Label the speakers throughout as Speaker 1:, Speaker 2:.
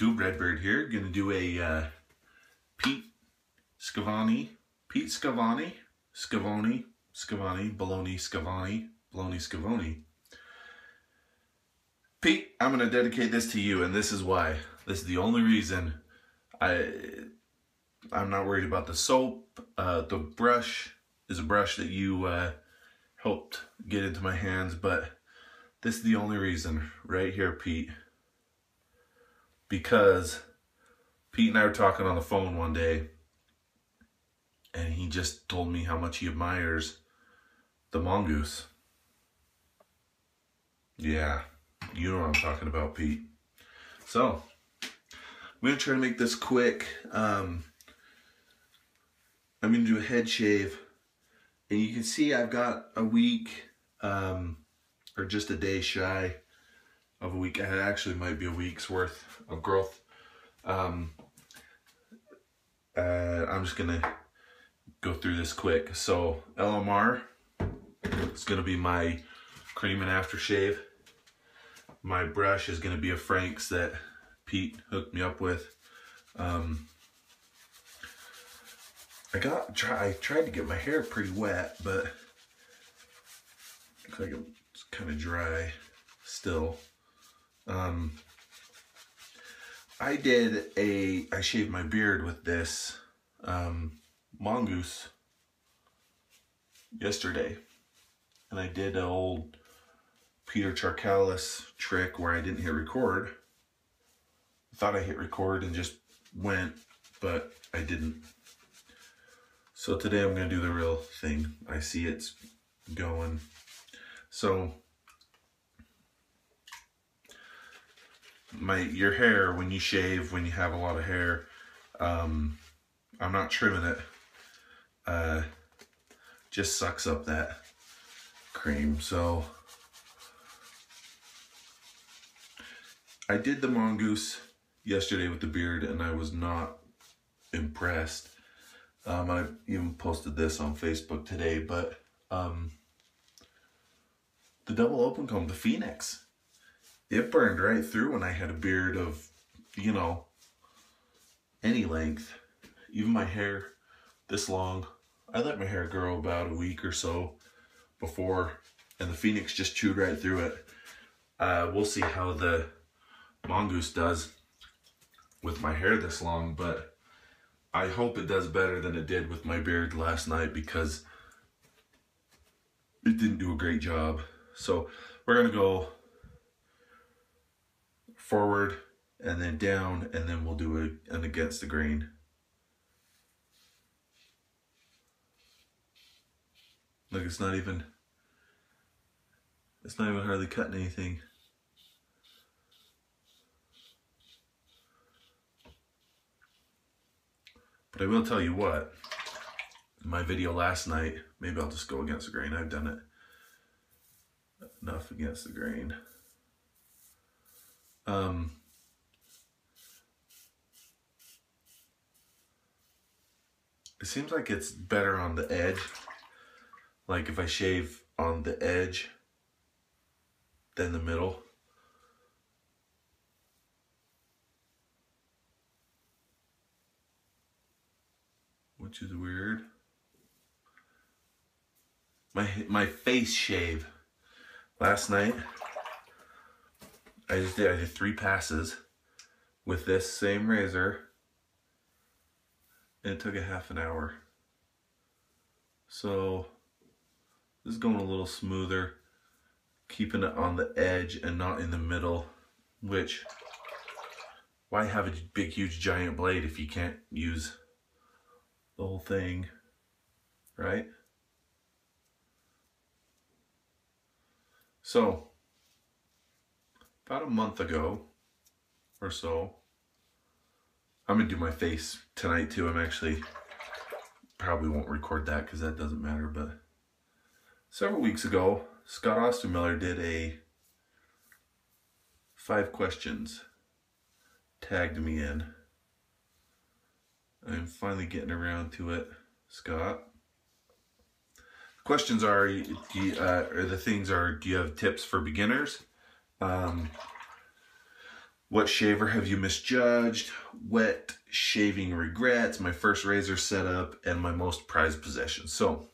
Speaker 1: YouTube, Redbird here. Gonna do a Pete Scavani, Pete, I'm gonna dedicate this to you, and this is why. This is the only reason I'm not worried about the soap. The brush is a brush that you helped get into my hands, but this is the only reason right here, Pete. Because Pete and I were talking on the phone one day, and he just told me how much he admires the Mongoose. Yeah, you know what I'm talking about, Pete. So, I'm going to try to make this quick. I'm going to do a head shave, and you can see I've got a week, or just a day shy of a week. It actually might be a week's worth of growth. I'm just gonna go through this quick. So LMR is gonna be my cream and aftershave. My brush is gonna be a Frank's that Pete hooked me up with. I tried to get my hair pretty wet, but looks like it's kind of dry still. I shaved my beard with this Mongoose yesterday, and I did an old Peter Charcalis trick where I didn't hit record. I thought I hit record and just went, but I didn't. So today I'm going to do the real thing. I see it's going. So your hair, when you shave, when you have a lot of hair, I'm not trimming it, just sucks up that cream. So I did the Mongoose yesterday with the beard, and I was not impressed. I even posted this on Facebook today, but the double open comb, the Phoenix, it burned right through when I had a beard of, you know, any length. Even my hair this long, I let my hair grow about a week or so before, and the Phoenix just chewed right through it. We'll see how the Mongoose does with my hair this long, but I hope it does better than it did with my beard last night, because it didn't do a great job. So we're gonna go forward and then down, and then we'll do an against the grain. Look, it's not even hardly cutting anything. But I will tell you what, in my video last night, maybe I'll just go against the grain. I've done it enough against the grain. It seems like it's better on the edge. Like if I shave on the edge than the middle. Which is weird. My face shave last night, I did 3 passes with this same razor, and it took a half an hour. So this is going a little smoother, keeping it on the edge and not in the middle, which, why have a big huge giant blade if you can't use the whole thing, right? So about a month ago or so, I'm gonna do my face tonight too. I'm actually probably won't record that because that doesn't matter, but several weeks ago, Scott Ostermiller did a 5 questions, tagged me in. I'm finally getting around to it, Scott. Questions are, do you have tips for beginners? What shaver have you misjudged? Wet shaving regrets, my first razor setup, and my most prized possession. So,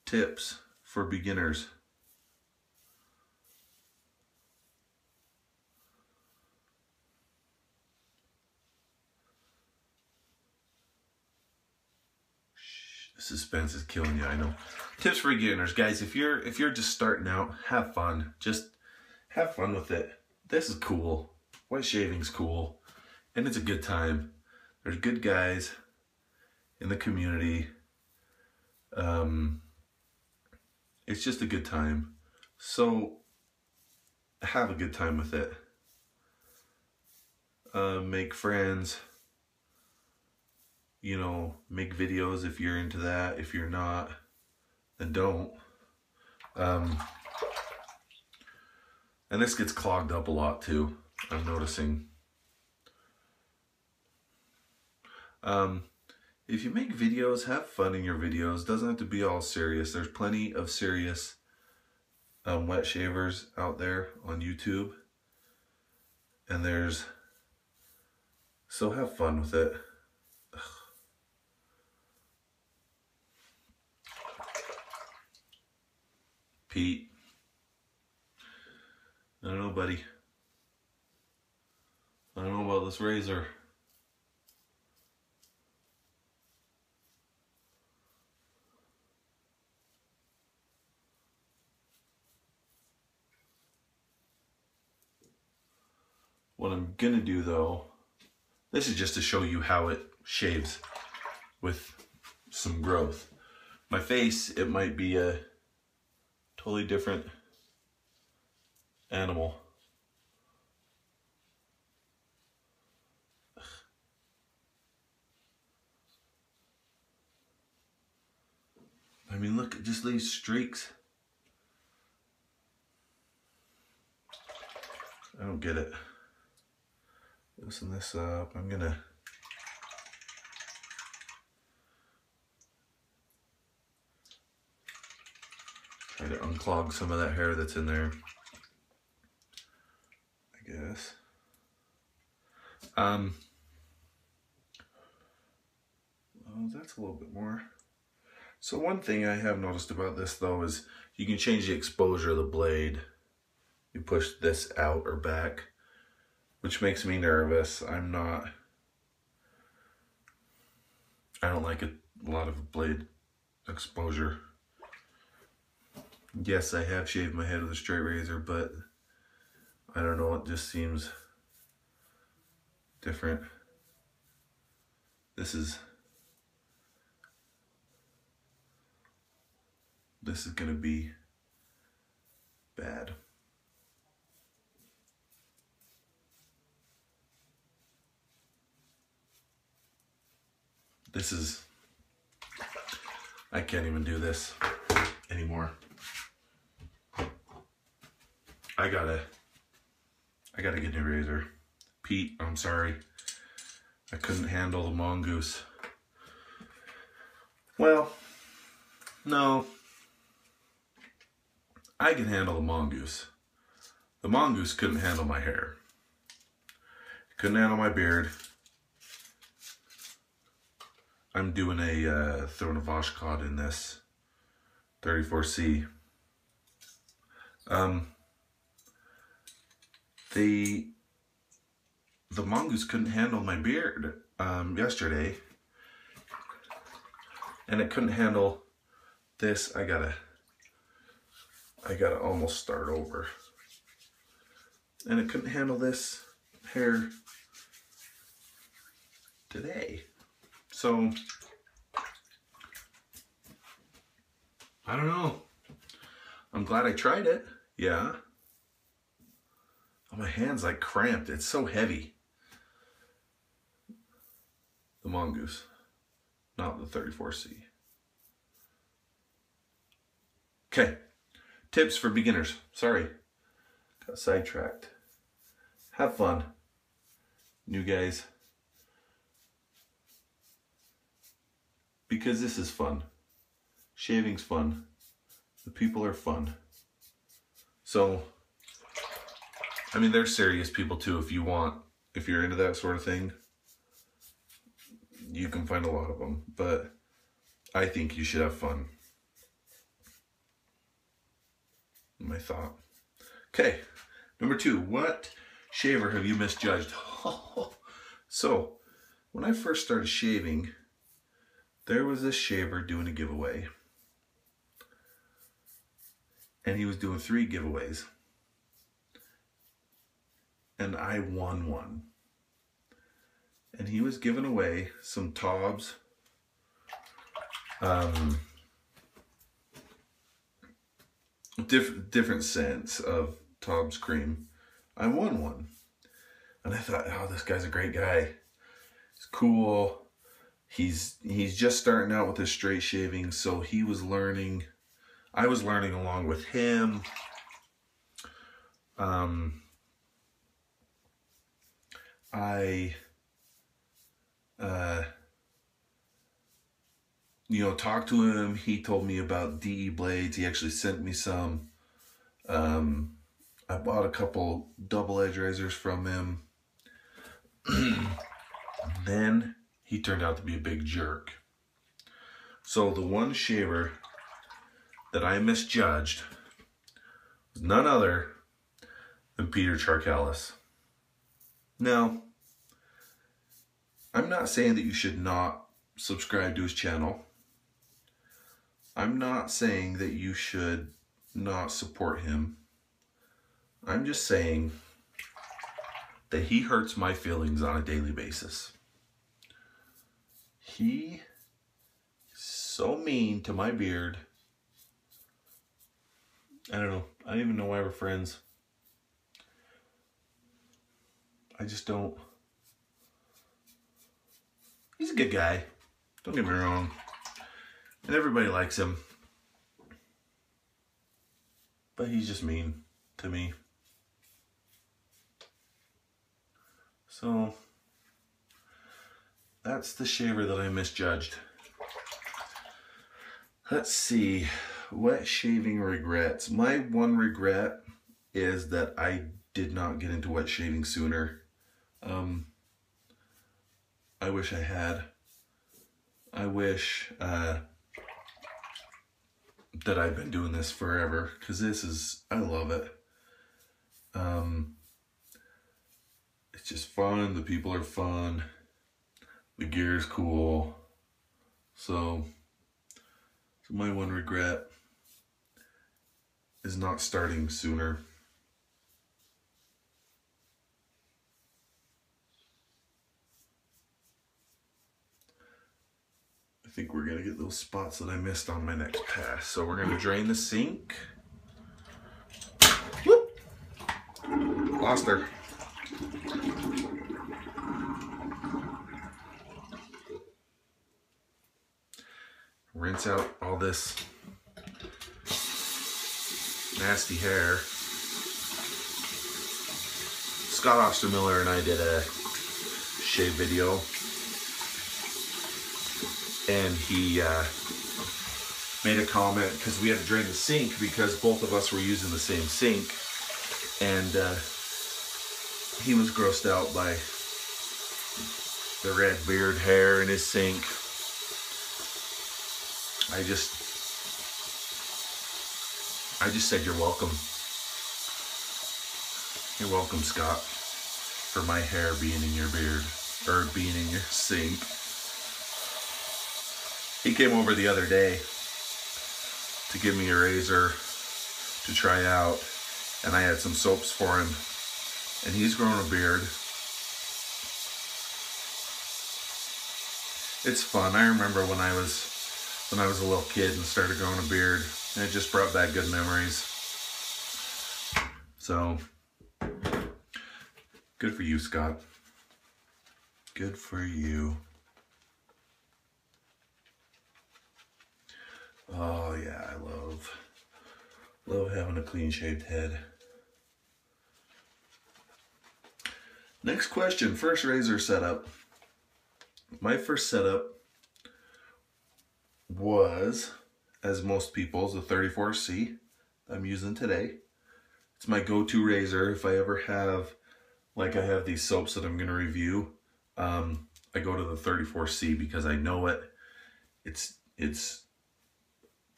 Speaker 1: tips for beginners. The suspense is killing you, I know. Tips for beginners, guys. If you're just starting out, have fun. Just have fun with it. This is cool. Wet shaving's cool, and it's a good time. There's good guys in the community. It's just a good time. So have a good time with it. Make friends. You know, make videos if you're into that. If you're not, then don't. And this gets clogged up a lot too, I'm noticing. If you make videos, have fun in your videos. Doesn't have to be all serious. There's plenty of serious wet shavers out there on YouTube. And so have fun with it. Pete, I don't know, buddy. I don't know about this razor. What I'm gonna do though, this is just to show you how it shaves with some growth. My face, it might be a totally different animal. I mean, look at just these streaks. I don't get it. Loosen this up. I'm gonna try to unclog some of that hair that's in there, I guess. Oh, that's a little bit more. So one thing I have noticed about this though is you can change the exposure of the blade. You push this out or back, which makes me nervous. I don't like a lot of blade exposure. Yes, I have shaved my head with a straight razor, but I don't know, it just seems different. This is gonna be bad. I can't even do this anymore. I gotta get a new razor. Pete, I'm sorry. I couldn't handle the Mongoose. Well, no. I can handle the Mongoose. The Mongoose couldn't handle my hair. It couldn't handle my beard. I'm doing throwing a Vashcod in this 34C. The Mongoose couldn't handle my beard yesterday, and it couldn't handle this. I gotta almost start over. And it couldn't handle this hair today. So, I don't know. I'm glad I tried it. Yeah. Oh, my hand's like cramped. It's so heavy. The Mongoose, not the 34C. Okay. Tips for beginners. Sorry. Got sidetracked. Have fun. New guys. Because this is fun. Shaving's fun. The people are fun. So, I mean, they're serious people too. If you're into that sort of thing, you can find a lot of them. But I think you should have fun. My thought. Okay, number 2. What shaver have you misjudged? So, when I first started shaving, there was this shaver doing a giveaway. And he was doing 3 giveaways. And I won one. And he was giving away some Taubes. Different scents of Taubes cream. I won one. And I thought, oh, this guy's a great guy. He's cool. He's just starting out with his straight shaving, so he was learning. I was learning along with him. I talked to him. He told me about DE blades. He actually sent me some. I bought a couple double edge razors from him. Then he turned out to be a big jerk. So the one shaver that I misjudged was none other than Peter Charkalis. Now, I'm not saying that you should not subscribe to his channel. I'm not saying that you should not support him. I'm just saying that he hurts my feelings on a daily basis. He's so mean to my beard. I don't know. I don't even know why we're friends. I just don't. He's a good guy. Don't get me wrong. And everybody likes him. But he's just mean to me. So, that's the shaver that I misjudged. Let's see. Wet shaving regrets. My one regret is that I did not get into wet shaving sooner. I wish I had. I wish that I've been doing this forever, because I love it. It's just fun. The people are fun. The gear is cool. So my one regret is not starting sooner. I think we're gonna get those spots that I missed on my next pass. So we're gonna drain the sink. Whoop! Lost her. Rinse out all this nasty hair. Scott Ostermiller and I did a shave video, and he made a comment because we had to drain the sink because both of us were using the same sink, and he was grossed out by the red beard hair in his sink. I just said, you're welcome. You're welcome, Scott, for my hair being in your beard, or being in your sink. He came over the other day to give me a razor to try out, and I had some soaps for him, and he's grown a beard. It's fun. I remember when I was a little kid and started growing a beard, and it just brought back good memories. So, good for you, Scott. Good for you. Oh yeah, I love having a clean shaved head. Next question, first razor setup. My first setup was, as most people's, the 34C I'm using today. It's my go-to razor if I ever have, like I have these soaps that I'm going to review. I go to the 34C because I know it.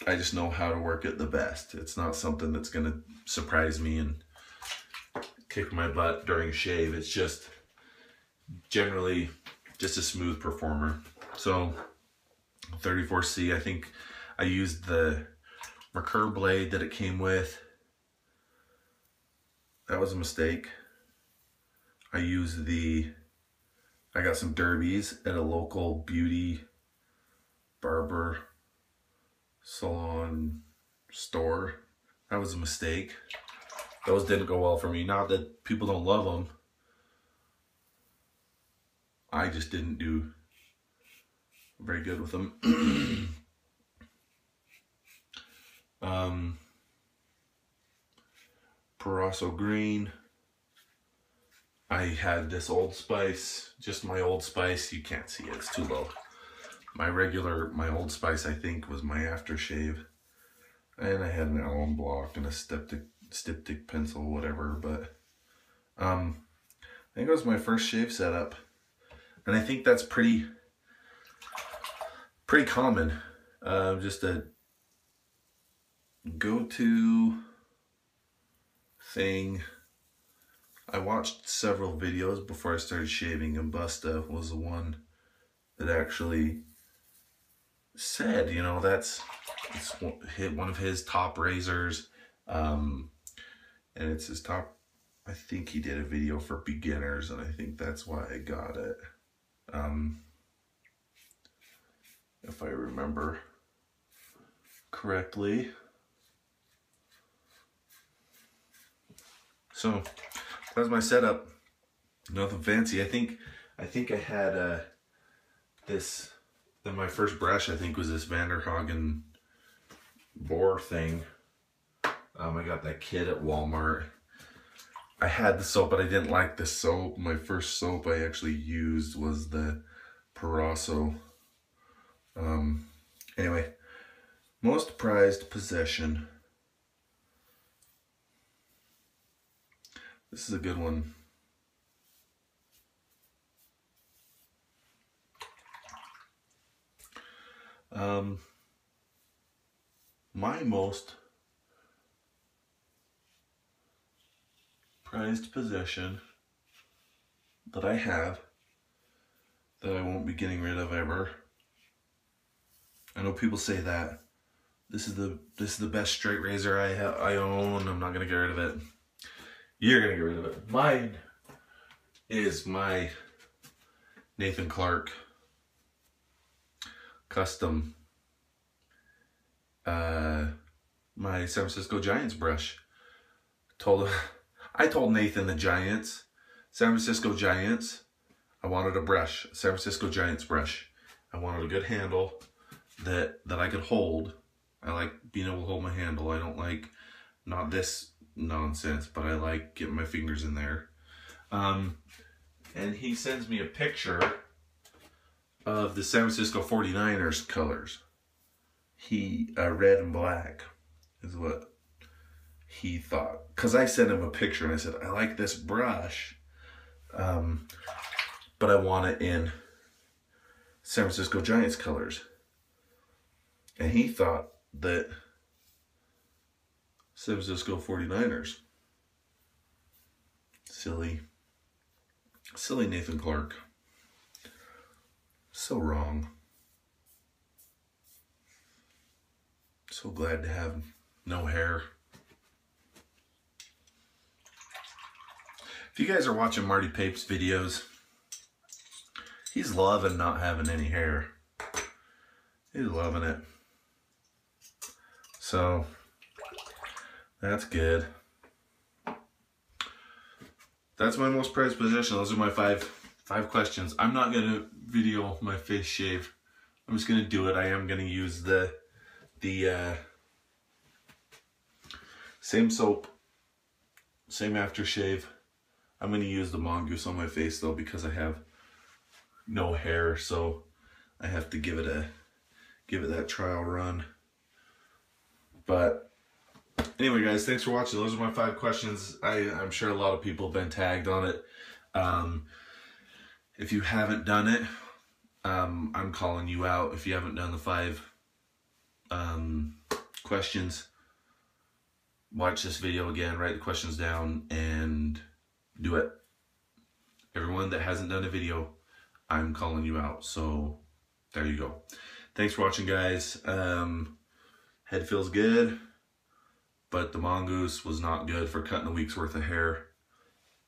Speaker 1: I just know how to work it the best. It's not something that's going to surprise me and kick my butt during a shave. It's just generally just a smooth performer. So 34C, I think I used the Merkur blade that it came with. That was a mistake. I got some derbies at a local beauty barber salon store. That was a mistake. Those didn't go well for me. Not that people don't love them. I just didn't do very good with them. Proraso green. I had this Old Spice, just my Old Spice. You can't see it, it's too low. My Old Spice, I think, was my aftershave. And I had an alum block and a styptic pencil, whatever. But I think it was my first shave setup. And I think that's pretty common. Just a go-to thing. I watched several videos before I started shaving, and Busta was the one that actually said, you know, it's one of his top razors, and it's his top. I think he did a video for beginners, and I think that's why I got it, if I remember correctly. So that was my setup. Nothing fancy. I think I had then my first brush, I think, was this Vanderhagen boar thing. I got that kit at Walmart. I had the soap, but I didn't like the soap. My first soap I actually used was the Proraso. Anyway, most prized possession. This is a good one. My most prized possession that I have that I won't be getting rid of ever. I know people say that this is the best straight razor I own. I'm not gonna get rid of it. You're gonna get rid of it. Mine is my Nathan Clark custom, my San Francisco Giants brush. I told Nathan the Giants, San Francisco Giants, I wanted a brush, San Francisco Giants brush. I wanted a good handle that I could hold. I like being able to hold my handle. I don't like, not this nonsense, but I like getting my fingers in there. And he sends me a picture of the San Francisco 49ers colors. Red and black is what he thought. Because I sent him a picture and I said, I like this brush, but I want it in San Francisco Giants colors. And he thought that San Francisco 49ers. Silly Nathan Clark. So wrong. So glad to have no hair. If you guys are watching Marty Pape's videos, he's loving not having any hair. He's loving it. So that's good. That's my most prized possession. Those are my five questions. I'm not gonna video my face shave. I'm just gonna do it. I am gonna use the same soap, same aftershave. I'm gonna use the Mongoose on my face though because I have no hair, so I have to give it that trial run. But Anyway, guys, thanks for watching. Those are my 5 questions. I'm sure a lot of people have been tagged on it. If you haven't done it, I'm calling you out. If you haven't done the 5 questions, watch this video again, write the questions down, and do it. Everyone that hasn't done a video, I'm calling you out. So there you go. Thanks for watching, guys. Head feels good, but the Mongoose was not good for cutting a week's worth of hair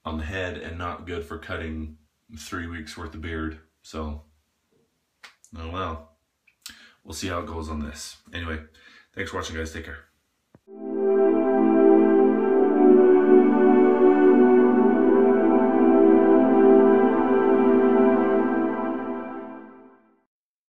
Speaker 1: on the head, and not good for cutting 3 weeks worth of beard. So, oh well. We'll see how it goes on this. Anyway, thanks for watching, guys. Take care.